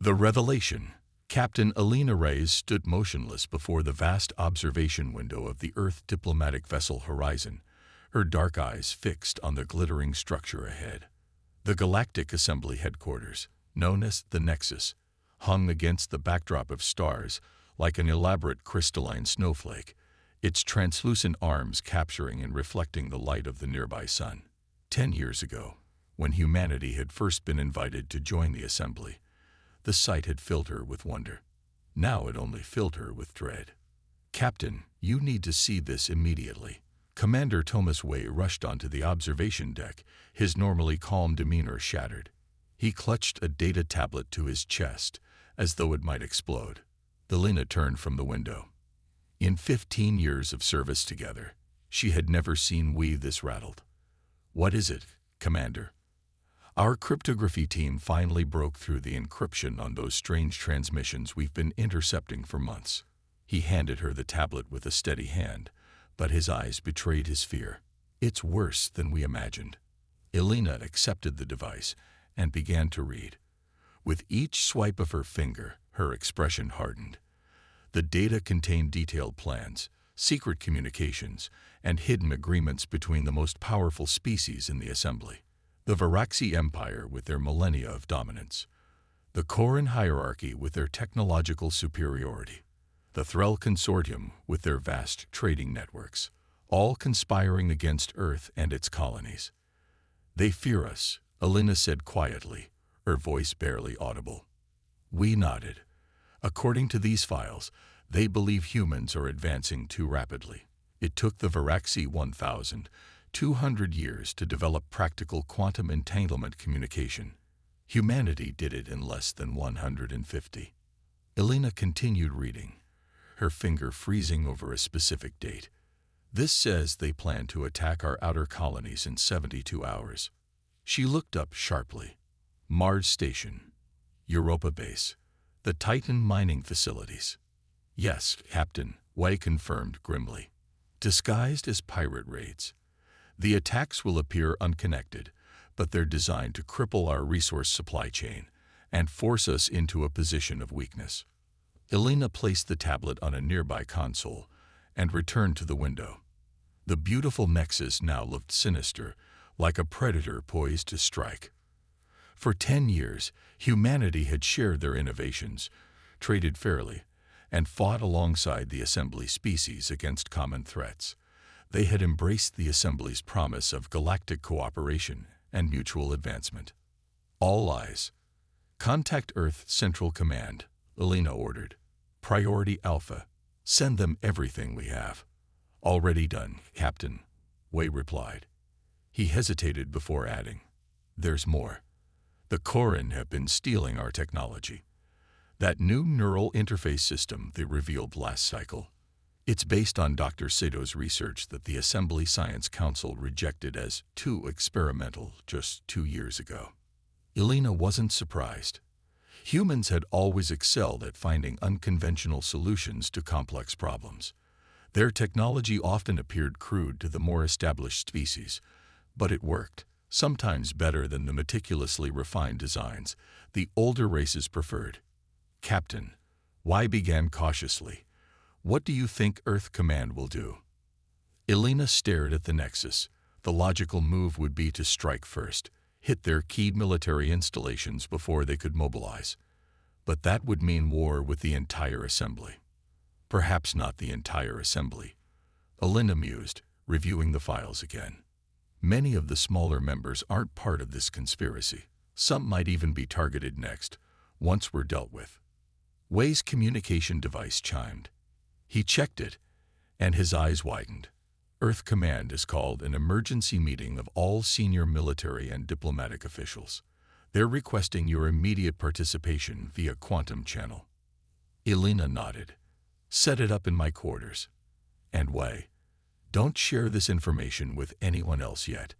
The revelation. Captain Elena Reyes stood motionless before the vast observation window of the Earth diplomatic vessel Horizon, her dark eyes fixed on the glittering structure ahead. The Galactic Assembly headquarters, known as the Nexus, hung against the backdrop of stars like an elaborate crystalline snowflake, its translucent arms capturing and reflecting the light of the nearby sun. 10 years ago, when humanity had first been invited to join the assembly, the sight had filled her with wonder. Now it only filled her with dread. "Captain, you need to see this immediately." Commander Thomas Way rushed onto the observation deck, his normally calm demeanor shattered. He clutched a data tablet to his chest, as though it might explode. Elena turned from the window. In 15 years of service together, she had never seen we this rattled. "What is it, Commander?" "Our cryptography team finally broke through the encryption on those strange transmissions we've been intercepting for months." He handed her the tablet with a steady hand, but his eyes betrayed his fear. "It's worse than we imagined." Elena accepted the device and began to read. With each swipe of her finger, her expression hardened. The data contained detailed plans, secret communications, and hidden agreements between the most powerful species in the assembly. The Varaxi Empire with their millennia of dominance, the Koran hierarchy with their technological superiority, the Threll Consortium with their vast trading networks, all conspiring against Earth and its colonies. "They fear us," Elena said quietly, her voice barely audible. We nodded. "According to these files, they believe humans are advancing too rapidly. It took the Varaxi 1,200 years to develop practical quantum entanglement communication. Humanity did it in less than 150. Elena continued reading, her finger freezing over a specific date. "This says they plan to attack our outer colonies in 72 hours. She looked up sharply. "Mars Station, Europa Base, the Titan mining facilities." "Yes, Captain," Way confirmed grimly. "Disguised as pirate raids. The attacks will appear unconnected, but they're designed to cripple our resource supply chain and force us into a position of weakness." Elena placed the tablet on a nearby console and returned to the window. The beautiful Nexus now looked sinister, like a predator poised to strike. For 10 years, humanity had shared their innovations, traded fairly, and fought alongside the Assembly species against common threats. They had embraced the Assembly's promise of galactic cooperation and mutual advancement. "All eyes. Contact Earth Central Command," Elena ordered. "Priority Alpha. Send them everything we have." "Already done, Captain," Way replied. He hesitated before adding, "There's more. The Koran have been stealing our technology. That new neural interface system they revealed last cycle. It's based on Dr. Sato's research that the Assembly Science Council rejected as too experimental just 2 years ago." Elena wasn't surprised. Humans had always excelled at finding unconventional solutions to complex problems. Their technology often appeared crude to the more established species, but it worked, sometimes better than the meticulously refined designs the older races preferred. "Captain," Y began cautiously, "what do you think Earth Command will do?" Elena stared at the Nexus. The logical move would be to strike first, hit their key military installations before they could mobilize. But that would mean war with the entire Assembly. Perhaps not the entire Assembly. Elena mused, reviewing the files again. Many of the smaller members aren't part of this conspiracy. Some might even be targeted next, once we're dealt with. Way's communication device chimed. He checked it, and his eyes widened. "Earth Command has called an emergency meeting of all senior military and diplomatic officials. They're requesting your immediate participation via quantum channel." Elena nodded. "Set it up in my quarters. And Way, don't share this information with anyone else yet,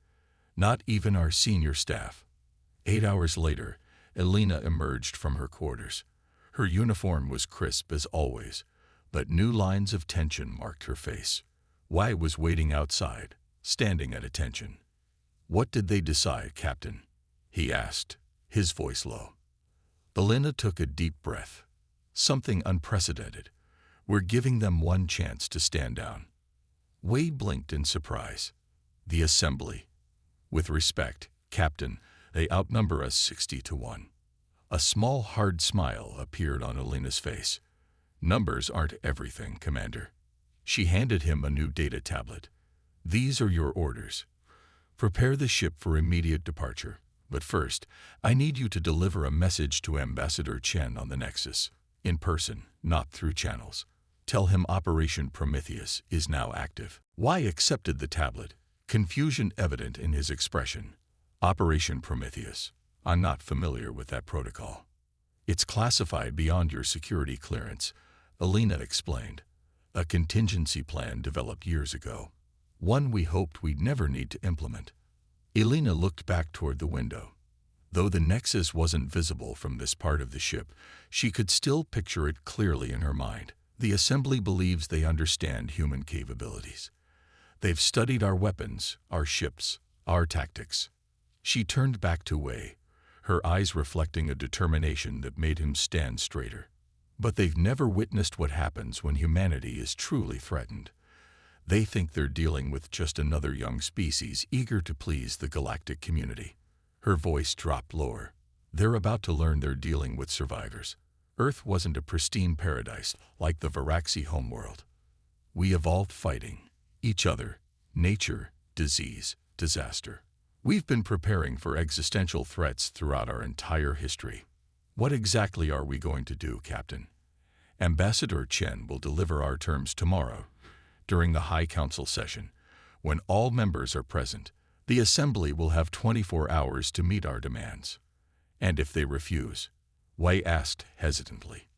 not even our senior staff." 8 hours later, Elena emerged from her quarters. Her uniform was crisp as always, but new lines of tension marked her face. Y was waiting outside, standing at attention. "What did they decide, Captain?" he asked, his voice low. Elena took a deep breath. Something unprecedented. We're giving them one chance to stand down. Wei blinked in surprise. The assembly. With respect, Captain, they outnumber us 60-1. A small, hard smile appeared on Elena's face. Numbers aren't everything, Commander. She handed him a new data tablet. These are your orders. Prepare the ship for immediate departure. But first, I need you to deliver a message to Ambassador Chen on the Nexus. In person, not through channels. Tell him Operation Prometheus is now active. Wei accepted the tablet, confusion evident in his expression. Operation Prometheus. I'm not familiar with that protocol. It's classified beyond your security clearance, Elena explained. A contingency plan developed years ago. One we hoped we'd never need to implement. Elena looked back toward the window. Though the Nexus wasn't visible from this part of the ship, she could still picture it clearly in her mind. The Assembly believes they understand human capabilities. They've studied our weapons, our ships, our tactics. She turned back to Wei, her eyes reflecting a determination that made him stand straighter. But they've never witnessed what happens when humanity is truly threatened. They think they're dealing with just another young species eager to please the galactic community. Her voice dropped lower. They're about to learn they're dealing with survivors. Earth wasn't a pristine paradise like the Varaxi homeworld. We evolved fighting each other, nature, disease, disaster. We've been preparing for existential threats throughout our entire history. What exactly are we going to do, Captain? Ambassador Chen will deliver our terms tomorrow, during the High Council session. When all members are present, the Assembly will have 24 hours to meet our demands. And if they refuse? Wei asked hesitantly.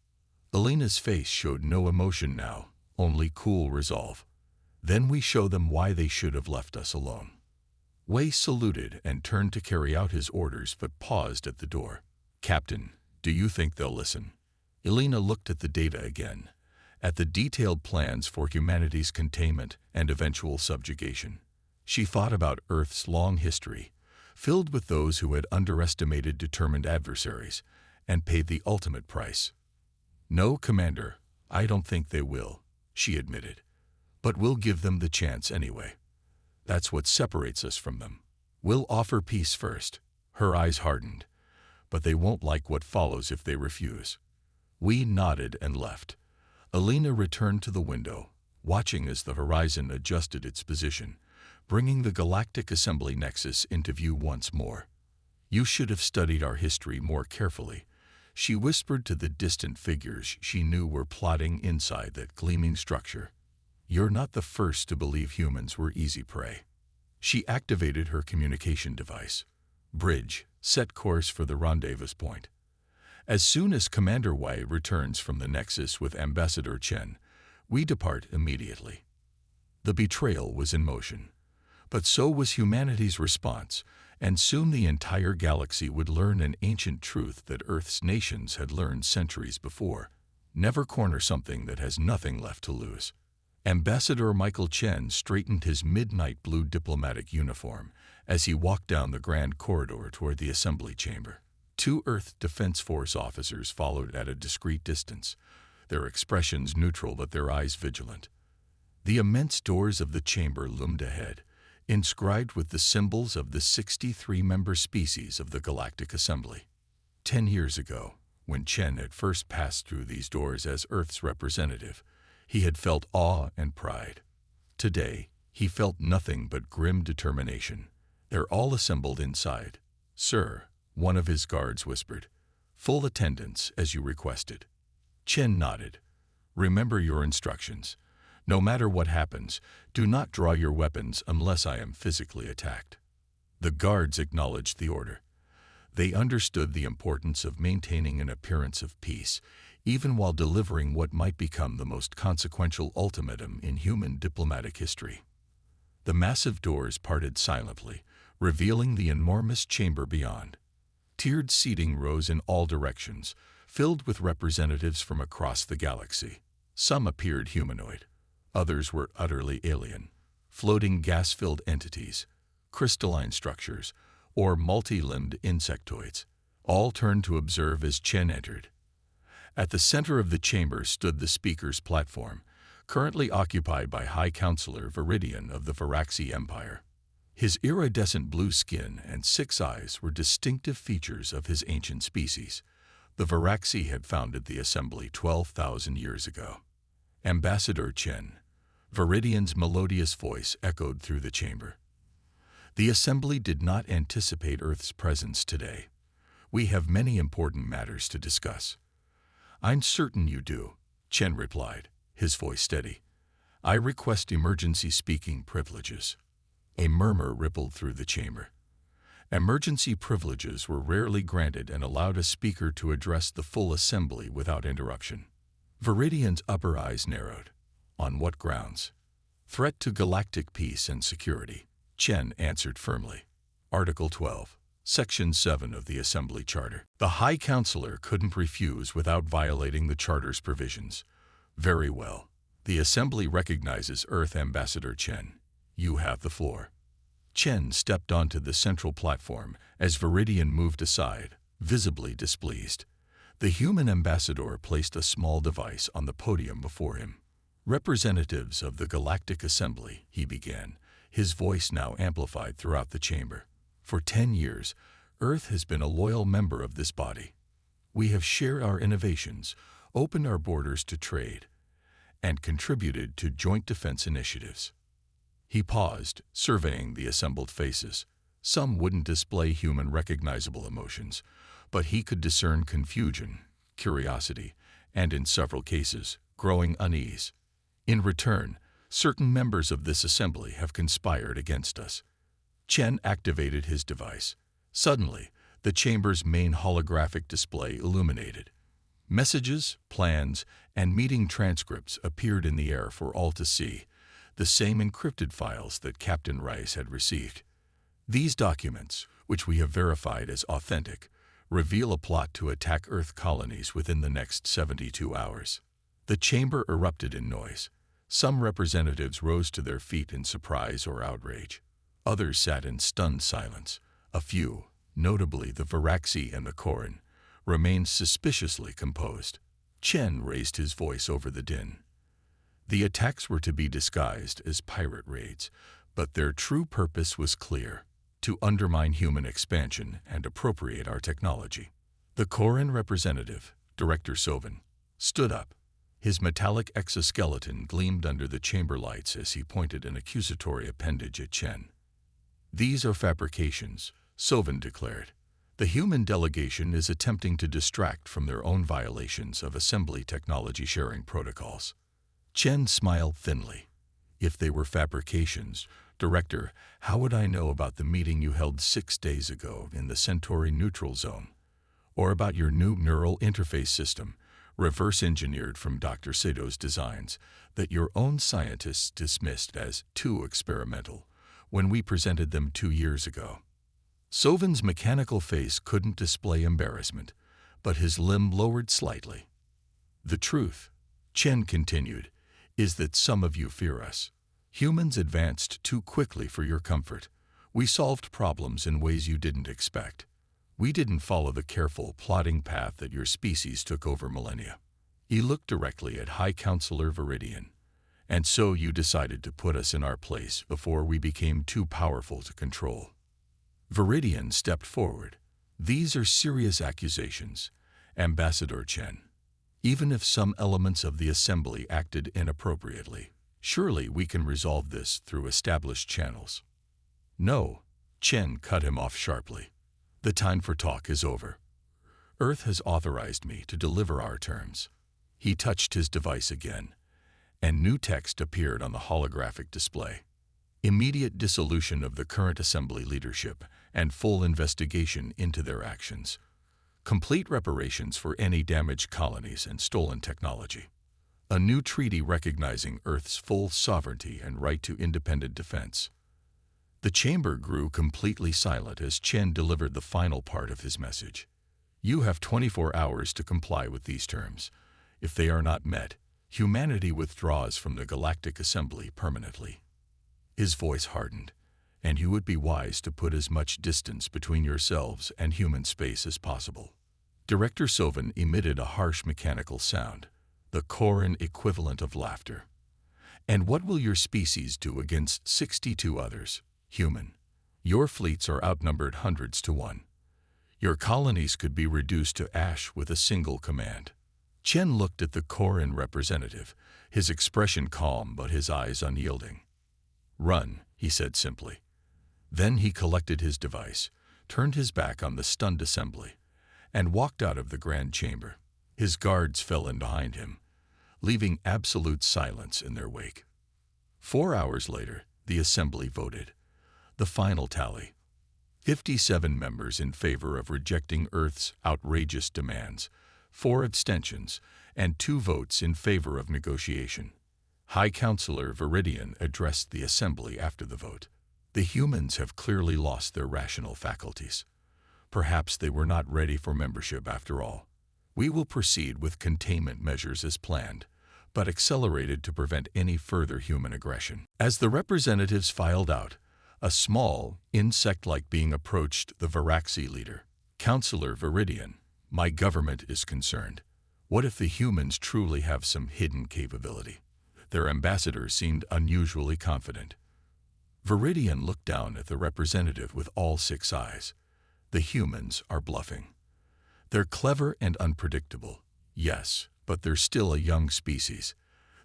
Elena's face showed no emotion now, only cool resolve. Then we show them why they should have left us alone. Wei saluted and turned to carry out his orders but paused at the door. Captain, do you think they'll listen? Elena looked at the data again, at the detailed plans for humanity's containment and eventual subjugation. She thought about Earth's long history, filled with those who had underestimated determined adversaries and paid the ultimate price. No, Commander, I don't think they will, she admitted. But we'll give them the chance anyway. That's what separates us from them. We'll offer peace first. Her eyes hardened. But they won't like what follows if they refuse. We nodded and left. Elena returned to the window, watching as the horizon adjusted its position, bringing the Galactic Assembly Nexus into view once more. You should have studied our history more carefully, she whispered to the distant figures she knew were plotting inside that gleaming structure. You're not the first to believe humans were easy prey. She activated her communication device. Bridge, set course for the rendezvous point. As soon as Commander Wei returns from the Nexus with Ambassador Chen, we depart immediately. The betrayal was in motion, but so was humanity's response, and soon the entire galaxy would learn an ancient truth that Earth's nations had learned centuries before. Never corner something that has nothing left to lose. Ambassador Michael Chen straightened his midnight blue diplomatic uniform as he walked down the grand corridor toward the assembly chamber. 2 Earth Defense Force officers followed at a discreet distance, their expressions neutral but their eyes vigilant. The immense doors of the chamber loomed ahead, inscribed with the symbols of the 63-member species of the Galactic Assembly. 10 years ago, when Chen had first passed through these doors as Earth's representative, he had felt awe and pride. Today, he felt nothing but grim determination. They're all assembled inside. Sir, one of his guards whispered. Full attendance, as you requested. Chen nodded. Remember your instructions. No matter what happens, do not draw your weapons unless I am physically attacked. The guards acknowledged the order. They understood the importance of maintaining an appearance of peace, even while delivering what might become the most consequential ultimatum in human diplomatic history. The massive doors parted silently, revealing the enormous chamber beyond. Tiered seating rose in all directions, filled with representatives from across the galaxy. Some appeared humanoid. Others were utterly alien, floating gas-filled entities, crystalline structures, or multi-limbed insectoids. All turned to observe as Chen entered. At the center of the chamber stood the speaker's platform, currently occupied by High Counselor Viridian of the Varaxi Empire. His iridescent blue skin and 6 eyes were distinctive features of his ancient species. The Varaxi had founded the assembly 12,000 years ago. Ambassador Chen. Viridian's melodious voice echoed through the chamber. The assembly did not anticipate Earth's presence today. We have many important matters to discuss. I'm certain you do, Chen replied, his voice steady. I request emergency speaking privileges. A murmur rippled through the chamber. Emergency privileges were rarely granted and allowed a speaker to address the full assembly without interruption. Viridian's upper eyes narrowed. On what grounds? Threat to galactic peace and security, Chen answered firmly. Article 12, Section 7 of the Assembly Charter. The High Counselor couldn't refuse without violating the Charter's provisions. Very well. The Assembly recognizes Earth Ambassador Chen. You have the floor. Chen stepped onto the central platform as Viridian moved aside, visibly displeased. The human ambassador placed a small device on the podium before him. Representatives of the Galactic Assembly, he began, his voice now amplified throughout the chamber. For 10 years, Earth has been a loyal member of this body. We have shared our innovations, opened our borders to trade, and contributed to joint defense initiatives. He paused, surveying the assembled faces. Some wouldn't display human recognizable emotions, but he could discern confusion, curiosity, and in several cases, growing unease. In return, certain members of this assembly have conspired against us. Chen activated his device. Suddenly, the chamber's main holographic display illuminated. Messages, plans, and meeting transcripts appeared in the air for all to see, the same encrypted files that Captain Rice had received. These documents, which we have verified as authentic, reveal a plot to attack Earth colonies within the next 72 hours. The chamber erupted in noise. Some representatives rose to their feet in surprise or outrage. Others sat in stunned silence. A few, notably the Varaxi and the Koran, remained suspiciously composed. Chen raised his voice over the din. The attacks were to be disguised as pirate raids, but their true purpose was clear: to undermine human expansion and appropriate our technology. The Koran representative, Director Sovan, stood up. His metallic exoskeleton gleamed under the chamber lights as he pointed an accusatory appendage at Chen. These are fabrications, Sovan declared. The human delegation is attempting to distract from their own violations of assembly technology sharing protocols. Chen smiled thinly. If they were fabrications, Director, how would I know about the meeting you held 6 days ago in the Centauri neutral zone? Or about your new neural interface system, reverse-engineered from Dr. Sato's designs, that your own scientists dismissed as too experimental when we presented them 2 years ago? Sovan's mechanical face couldn't display embarrassment, but his limb lowered slightly. The truth, Chen continued, is that some of you fear us. Humans advanced too quickly for your comfort. We solved problems in ways you didn't expect. We didn't follow the careful, plodding path that your species took over millennia. He looked directly at High Counselor Viridian. And so you decided to put us in our place before we became too powerful to control. Viridian stepped forward. These are serious accusations, Ambassador Chen. Even if some elements of the assembly acted inappropriately, surely we can resolve this through established channels. No, Chen cut him off sharply. The time for talk is over. Earth has authorized me to deliver our terms. He touched his device again, and new text appeared on the holographic display. Immediate dissolution of the current assembly leadership and full investigation into their actions. Complete reparations for any damaged colonies and stolen technology. A new treaty recognizing Earth's full sovereignty and right to independent defense. The chamber grew completely silent as Chen delivered the final part of his message. You have 24 hours to comply with these terms. If they are not met, humanity withdraws from the Galactic Assembly permanently. His voice hardened. and you would be wise to put as much distance between yourselves and human space as possible. Director Sovan emitted a harsh mechanical sound, the Koran equivalent of laughter. And what will your species do against 62 others, human? Your fleets are outnumbered hundreds to one. Your colonies could be reduced to ash with a single command. Chen looked at the Koran representative, his expression calm but his eyes unyielding. "Run," he said simply. Then he collected his device, turned his back on the stunned assembly, and walked out of the grand chamber. His guards fell in behind him, leaving absolute silence in their wake. 4 hours later, the assembly voted. The final tally: 57 members in favor of rejecting Earth's outrageous demands, 4 abstentions, and 2 votes in favor of negotiation. High Counselor Viridian addressed the assembly after the vote. The humans have clearly lost their rational faculties. Perhaps they were not ready for membership after all. We will proceed with containment measures as planned, but accelerated to prevent any further human aggression. As the representatives filed out, a small, insect-like being approached the Varaxi leader. "Counselor Viridian, my government is concerned. What if the humans truly have some hidden capability?" Their ambassador seemed unusually confident. Viridian looked down at the representative with all 6 eyes. The humans are bluffing. They're clever and unpredictable, yes, but they're still a young species.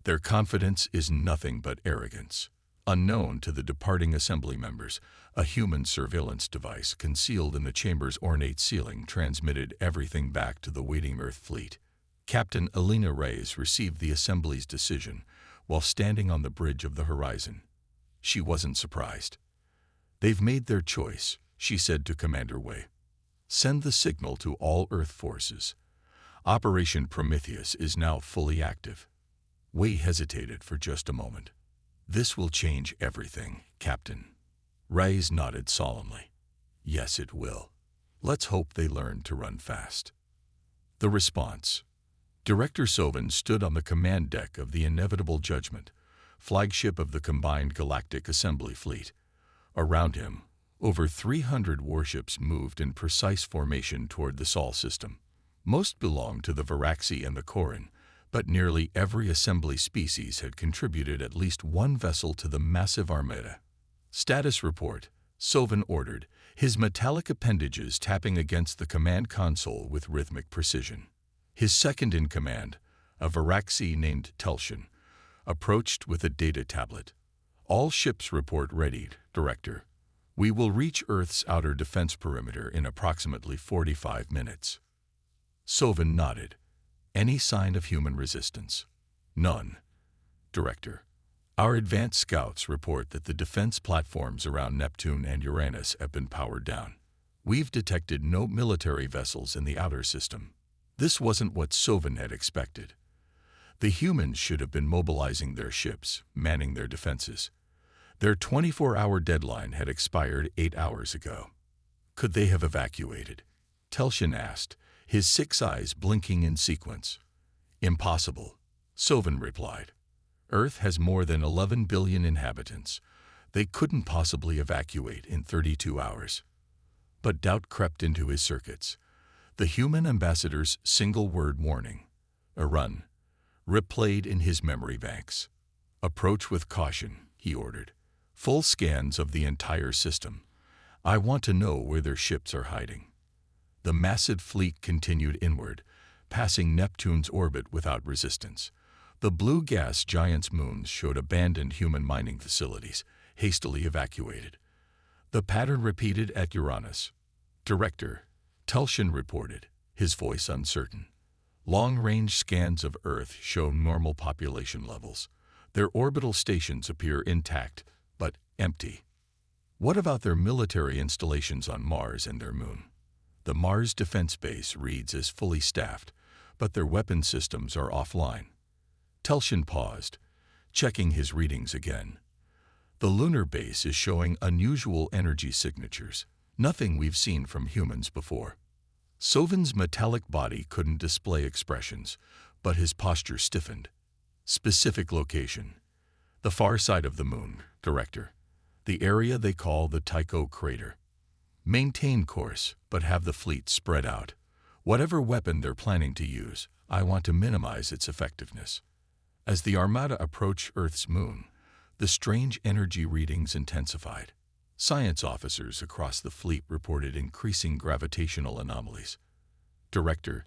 Their confidence is nothing but arrogance. Unknown to the departing assembly members, a human surveillance device concealed in the chamber's ornate ceiling transmitted everything back to the waiting Earth fleet. Captain Alina Reyes received the assembly's decision while standing on the bridge of the horizon. She wasn't surprised. "They've made their choice," she said to Commander Wei. "Send the signal to all Earth forces. Operation Prometheus is now fully active." Wei hesitated for just a moment. "This will change everything, Captain." Reyes nodded solemnly. "Yes, it will. Let's hope they learn to run fast." The response. Director Sovan stood on the command deck of the Inevitable Judgment, flagship of the combined Galactic Assembly fleet. Around him, over 300 warships moved in precise formation toward the Sol system. Most belonged to the Varaxi and the Koran, but nearly every assembly species had contributed at least 1 vessel to the massive armada. "Status report," Sovan ordered, his metallic appendages tapping against the command console with rhythmic precision. His second-in-command, a Varaxi named Telshin, approached with a data tablet. "All ships report ready, Director. We will reach Earth's outer defense perimeter in approximately 45 minutes. Sovan nodded. "Any sign of human resistance?" "None, Director. Our advanced scouts report that the defense platforms around Neptune and Uranus have been powered down. We've detected no military vessels in the outer system." This wasn't what Sovan had expected. The humans should have been mobilizing their ships, manning their defenses. Their 24-hour deadline had expired 8 hours ago. Could they have evacuated? Telshin asked, his 6 eyes blinking in sequence. "Impossible," Sovan replied. "Earth has more than 11 billion inhabitants. They couldn't possibly evacuate in 32 hours. But doubt crept into his circuits. The human ambassador's single-word warning, a run, replayed in his memory banks. "Approach with caution," he ordered. "Full scans of the entire system. I want to know where their ships are hiding." The massive fleet continued inward, passing Neptune's orbit without resistance. The blue gas giant's moons showed abandoned human mining facilities, hastily evacuated. The pattern repeated at Uranus. "Director," Telshin reported, his voice uncertain. "Long-range scans of Earth show normal population levels. Their orbital stations appear intact, but empty." "What about their military installations on Mars and their moon?" "The Mars defense base reads as fully staffed, but their weapon systems are offline." Telshin paused, checking his readings again. "The lunar base is showing unusual energy signatures, nothing we've seen from humans before." Sovan's metallic body couldn't display expressions, but his posture stiffened. "Specific location: the far side of the moon, Director. the area they call the Tycho crater. Maintain course, but have the fleet spread out. Whatever weapon they're planning to use, I want to minimize its effectiveness. As the Armada approached Earth's moon, the strange energy readings intensified. Science officers across the fleet reported increasing gravitational anomalies. Director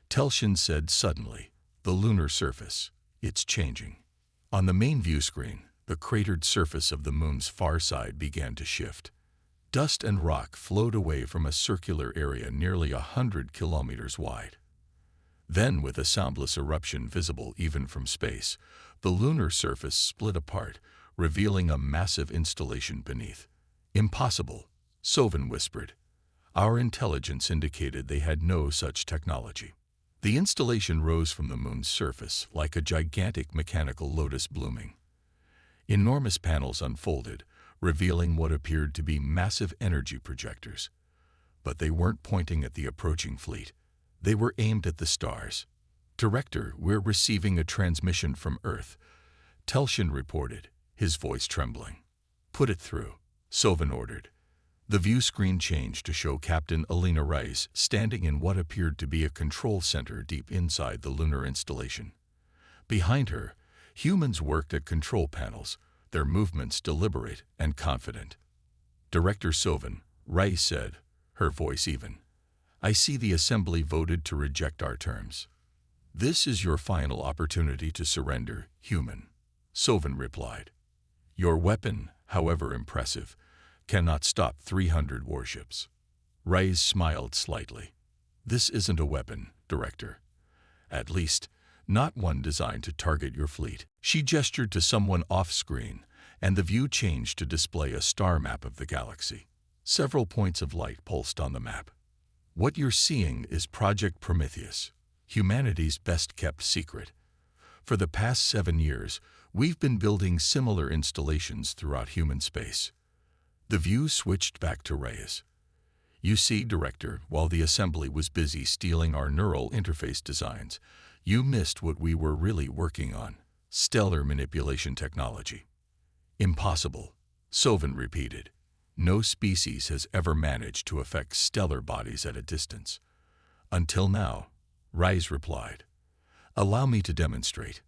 Telshin said suddenly, "The lunar surface, it's changing." On the main view screen, the cratered surface of the moon's far side began to shift. Dust and rock flowed away from a circular area nearly 100 kilometers wide. Then, with a soundless eruption visible even from space, the lunar surface split apart, revealing a massive installation beneath. "Impossible," Sovan whispered. "Our intelligence indicated they had no such technology." The installation rose from the moon's surface like a gigantic mechanical lotus blooming. Enormous panels unfolded, revealing what appeared to be massive energy projectors. But they weren't pointing at the approaching fleet. They were aimed at the stars. "Director, we're receiving a transmission from Earth," Telshin reported, his voice trembling. "Put it through," Sovan ordered. The view screen changed to show Captain Alina Rice standing in what appeared to be a control center deep inside the lunar installation. Behind her, humans worked at control panels, their movements deliberate and confident. "Director Sovan," Rice said, her voice even, "I see the Assembly voted to reject our terms. This is your final opportunity to surrender, human," Sovan replied. "Your weapon, however impressive, cannot stop 300 warships." Rice smiled slightly. "This isn't a weapon, Director. At least, not one designed to target your fleet." She gestured to someone off-screen, and the view changed to display a star map of the galaxy. Several points of light pulsed on the map. "What you're seeing is Project Prometheus, humanity's best-kept secret. For the past 7 years, we've been building similar installations throughout human space." The view switched back to Reyes. "You see, Director, while the Assembly was busy stealing our neural interface designs, you missed what we were really working on: stellar manipulation technology." "Impossible," Sovan repeated. "No species has ever managed to affect stellar bodies at a distance." "Until now," Reyes replied. "Allow me to demonstrate."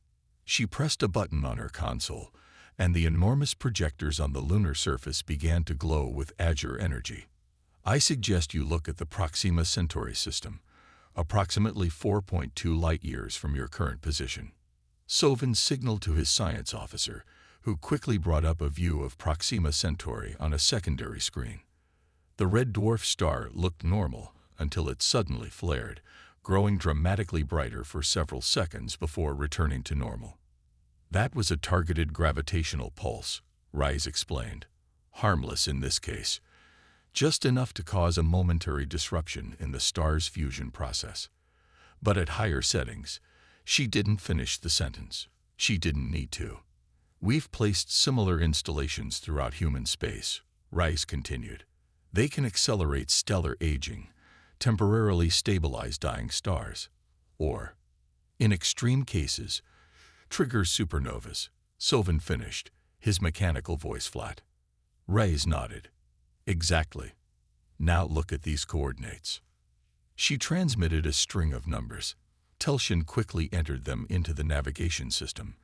She pressed a button on her console, and the enormous projectors on the lunar surface began to glow with azure energy. "I suggest you look at the Proxima Centauri system, approximately 4.2 light-years from your current position." Sovan signaled to his science officer, who quickly brought up a view of Proxima Centauri on a secondary screen. The red dwarf star looked normal until it suddenly flared, growing dramatically brighter for several seconds before returning to normal. "That was a targeted gravitational pulse," Reyes explained. "Harmless in this case. Just enough to cause a momentary disruption in the star's fusion process. But at higher settings," she didn't finish the sentence. She didn't need to. "We've placed similar installations throughout human space," Reyes continued. "They can accelerate stellar aging, temporarily stabilize dying stars, or, in extreme cases, trigger supernovas." Sovan finished, his mechanical voice flat. Reyes nodded. "Exactly. Now look at these coordinates." She transmitted a string of numbers. Telshin quickly entered them into the navigation system,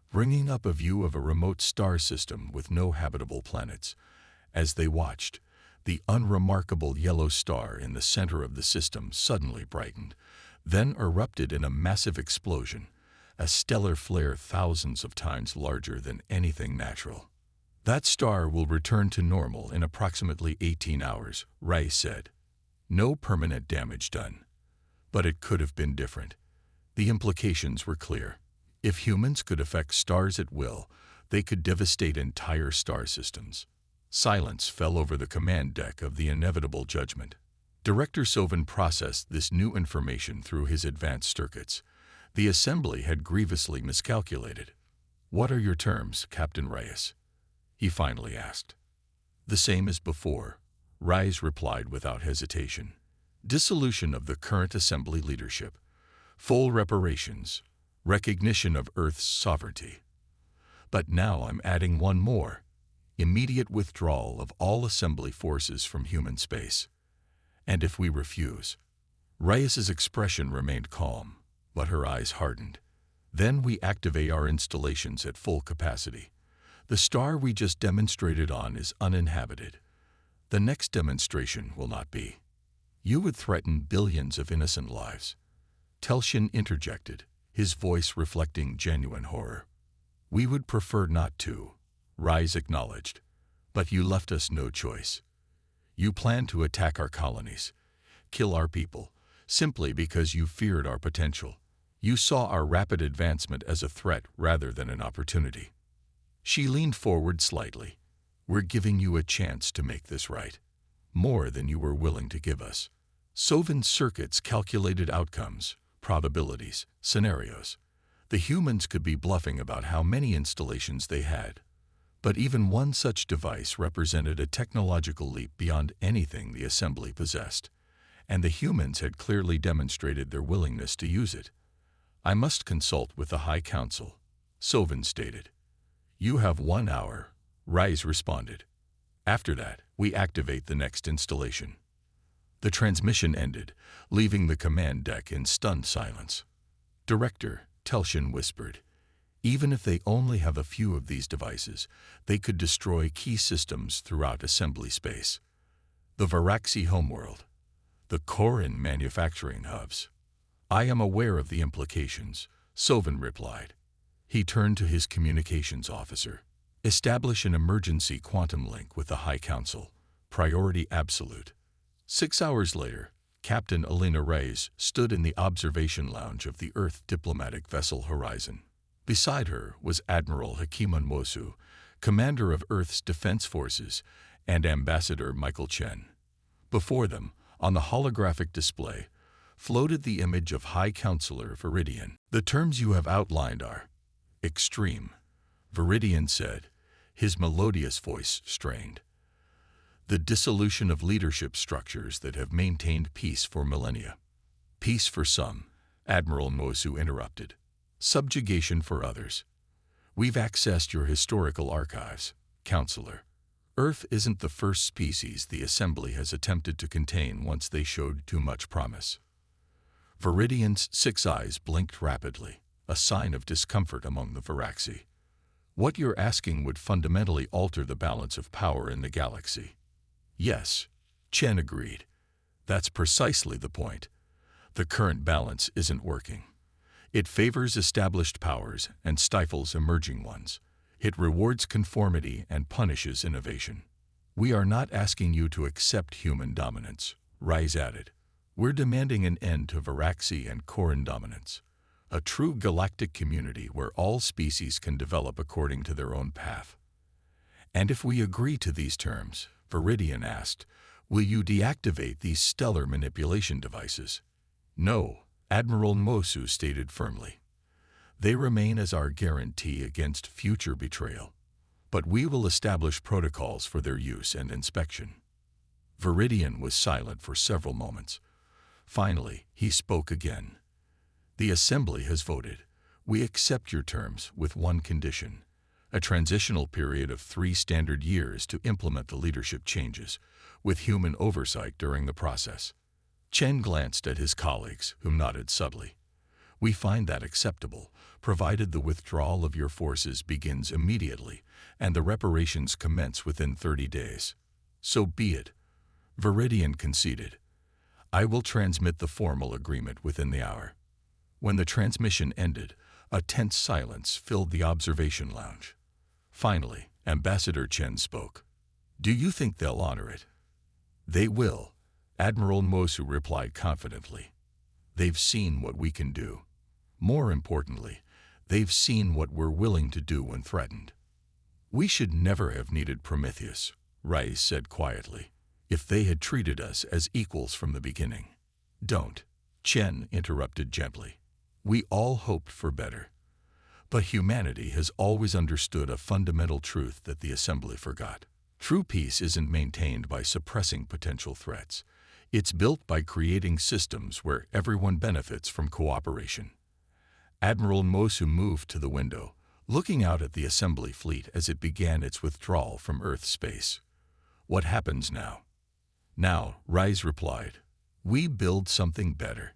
bringing up a view of a remote star system with no habitable planets. As they watched, the unremarkable yellow star in the center of the system suddenly brightened, then erupted in a massive explosion, a stellar flare thousands of times larger than anything natural. "That star will return to normal in approximately 18 hours, Reyes said. "No permanent damage done. But it could have been different." The implications were clear. If humans could affect stars at will, they could devastate entire star systems. Silence fell over the command deck of the inevitable judgment. Director Sovan processed this new information through his advanced circuits. The Assembly had grievously miscalculated. "What are your terms, Captain Reyes?" he finally asked. "The same as before," Reyes replied without hesitation. "Dissolution of the current Assembly leadership, full reparations, recognition of Earth's sovereignty. But now I'm adding one more: immediate withdrawal of all assembly forces from human space. And if we refuse? Reyes's expression remained calm, but her eyes hardened. Then we activate our installations at full capacity. The star we just demonstrated on is uninhabited. The next demonstration will not be. You would threaten billions of innocent lives. Telshin interjected, his voice reflecting genuine horror. We would prefer not to, Reyes acknowledged. But you left us no choice. You planned to attack our colonies, kill our people, simply because you feared our potential. You saw our rapid advancement as a threat rather than an opportunity. She leaned forward slightly. We're giving you a chance to make this right. More than you were willing to give us. Sovin's circuits calculated outcomes, probabilities, scenarios. The humans could be bluffing about how many installations they had. But even one such device represented a technological leap beyond anything the assembly possessed. And the humans had clearly demonstrated their willingness to use it. I must consult with the High Council, Sovin stated. You have 1 hour, Reyes responded. After that, we activate the next installation. The transmission ended, leaving the command deck in stunned silence. Director, Telshin whispered. Even if they only have a few of these devices, they could destroy key systems throughout assembly space. The Varaxi homeworld. The Koran manufacturing hubs. I am aware of the implications, Sovin replied. He turned to his communications officer. Establish an emergency quantum link with the High Council. Priority absolute. 6 hours later, Captain Alina Reyes stood in the observation lounge of the Earth diplomatic vessel Horizon. Beside her was Admiral Hakimun Mosu, commander of Earth's defense forces, and Ambassador Michael Chen. Before them, on the holographic display, floated the image of High Counselor Viridian. The terms you have outlined are extreme, Viridian said, his melodious voice strained. The dissolution of leadership structures that have maintained peace for millennia. Peace for some, Admiral Mosu interrupted. Subjugation for others. We've accessed your historical archives, Counselor. Earth isn't the first species the Assembly has attempted to contain once they showed too much promise. Viridian's 6 eyes blinked rapidly, a sign of discomfort among the Varaxi. What you're asking would fundamentally alter the balance of power in the galaxy. Yes, Chen agreed. That's precisely the point. The current balance isn't working. It favors established powers and stifles emerging ones. It rewards conformity and punishes innovation. We are not asking you to accept human dominance, Reyes added. We're demanding an end to Varaxi and Koran dominance. A true galactic community where all species can develop according to their own path. And if we agree to these terms, Viridian asked, will you deactivate these stellar manipulation devices? No, Admiral Mosu stated firmly. They remain as our guarantee against future betrayal. But we will establish protocols for their use and inspection. Viridian was silent for several moments. Finally, he spoke again. The Assembly has voted. We accept your terms with one condition. A transitional period of 3 standard years to implement the leadership changes, with human oversight during the process. Chen glanced at his colleagues, who nodded subtly. We find that acceptable, provided the withdrawal of your forces begins immediately and the reparations commence within 30 days. So be it, Viridian conceded. I will transmit the formal agreement within the hour. When the transmission ended, a tense silence filled the observation lounge. Finally, Ambassador Chen spoke. Do you think they'll honor it? They will, Admiral Mosu replied confidently. They've seen what we can do. More importantly, they've seen what we're willing to do when threatened. We should never have needed Prometheus, Reyes said quietly, if they had treated us as equals from the beginning. Don't, Chen interrupted gently. We all hoped for better. But humanity has always understood a fundamental truth that the Assembly forgot. True peace isn't maintained by suppressing potential threats. It's built by creating systems where everyone benefits from cooperation. Admiral Mosu moved to the window, looking out at the assembly fleet as it began its withdrawal from Earth space. "What happens now?" "Now," Rise replied, "we build something better."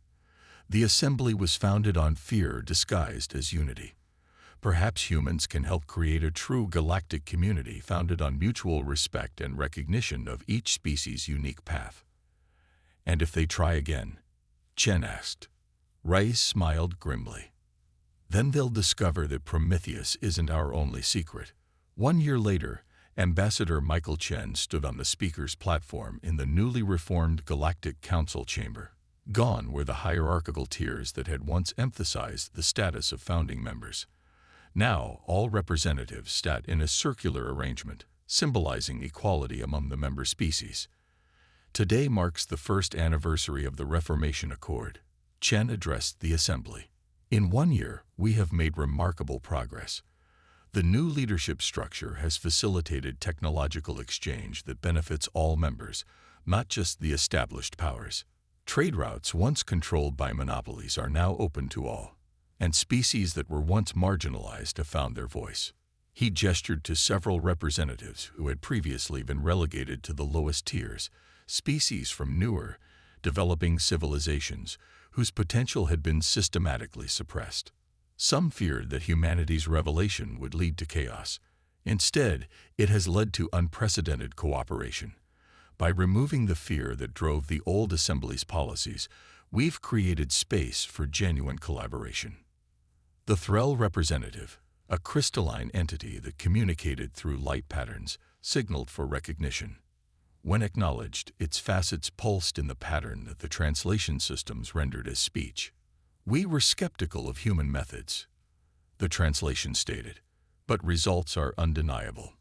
The assembly was founded on fear disguised as unity. Perhaps humans can help create a true galactic community founded on mutual respect and recognition of each species' unique path. "And if they try again?" Chen asked. Rise smiled grimly. "Then they'll discover that Prometheus isn't our only secret." 1 year later, Ambassador Michael Chen stood on the speaker's platform in the newly reformed Galactic Council chamber. Gone were the hierarchical tiers that had once emphasized the status of founding members. Now, all representatives sat in a circular arrangement, symbolizing equality among the member species. "Today marks the first anniversary of the Reformation Accord," Chen addressed the assembly. "In 1 year, we have made remarkable progress. The new leadership structure has facilitated technological exchange that benefits all members, not just the established powers. Trade routes once controlled by monopolies are now open to all, and species that were once marginalized have found their voice." He gestured to several representatives who had previously been relegated to the lowest tiers, species from newer, developing civilizations whose potential had been systematically suppressed. Some feared that humanity's revelation would lead to chaos. Instead, it has led to unprecedented cooperation. By removing the fear that drove the old assembly's policies, we've created space for genuine collaboration. The Threll representative, a crystalline entity that communicated through light patterns, signaled for recognition. When acknowledged, its facets pulsed in the pattern that the translation systems rendered as speech. "We were skeptical of human methods," the translation stated, "but results are undeniable.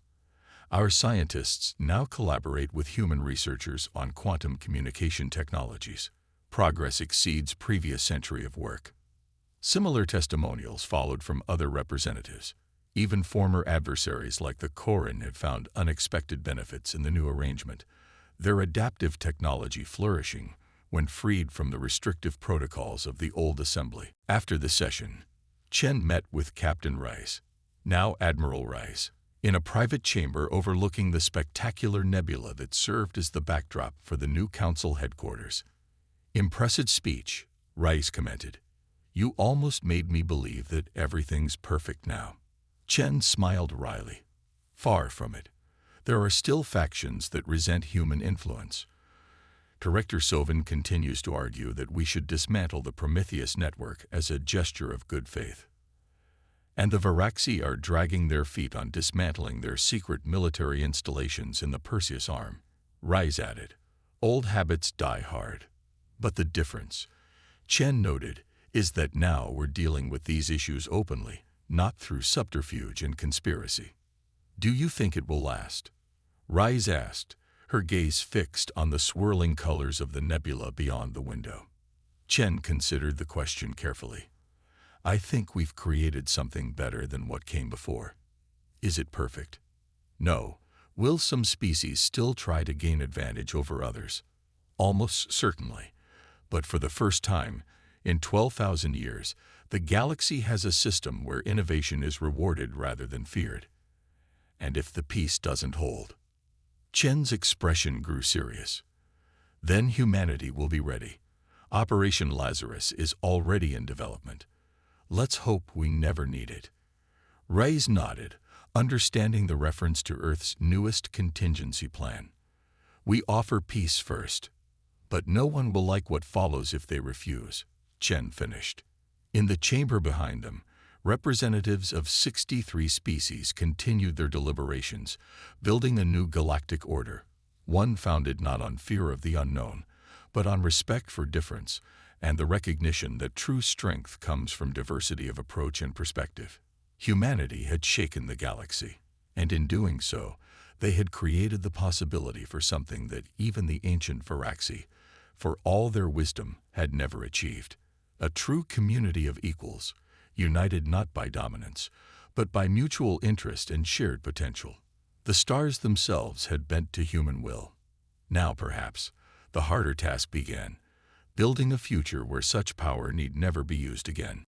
Our scientists now collaborate with human researchers on quantum communication technologies. Progress exceeds previous century of work." Similar testimonials followed from other representatives. Even former adversaries like the Koran had found unexpected benefits in the new arrangement, their adaptive technology flourishing when freed from the restrictive protocols of the old assembly. After the session, Chen met with Captain Rise, now Admiral Rise, in a private chamber overlooking the spectacular nebula that served as the backdrop for the new council headquarters. "Impressive speech," Rise commented. "You almost made me believe that everything's perfect now." Chen smiled wryly. "Far from it. There are still factions that resent human influence. Director Sovin continues to argue that we should dismantle the Prometheus network as a gesture of good faith. And the Varaxi are dragging their feet on dismantling their secret military installations in the Perseus Arm," Rise added. "Old habits die hard. But the difference," Chen noted, "is that now we're dealing with these issues openly, not through subterfuge and conspiracy." "Do you think it will last?" Rise asked, her gaze fixed on the swirling colors of the nebula beyond the window. Chen considered the question carefully. "I think we've created something better than what came before." "Is it perfect?" "No. Will some species still try to gain advantage over others?" "Almost certainly. But for the first time, in 12,000 years, the galaxy has a system where innovation is rewarded rather than feared. And if the peace doesn't hold?" Chen's expression grew serious. "Then humanity will be ready. Operation Lazarus is already in development. Let's hope we never need it." Rise nodded, understanding the reference to Earth's newest contingency plan. "We offer peace first. But no one will like what follows if they refuse," Chen finished. In the chamber behind them, representatives of 63 species continued their deliberations, building a new galactic order, one founded not on fear of the unknown, but on respect for difference and the recognition that true strength comes from diversity of approach and perspective. Humanity had shaken the galaxy, and in doing so, they had created the possibility for something that even the ancient Varaxi, for all their wisdom, had never achieved: a true community of equals, united not by dominance, but by mutual interest and shared potential. The stars themselves had bent to human will. Now, perhaps, the harder task began: building a future where such power need never be used again.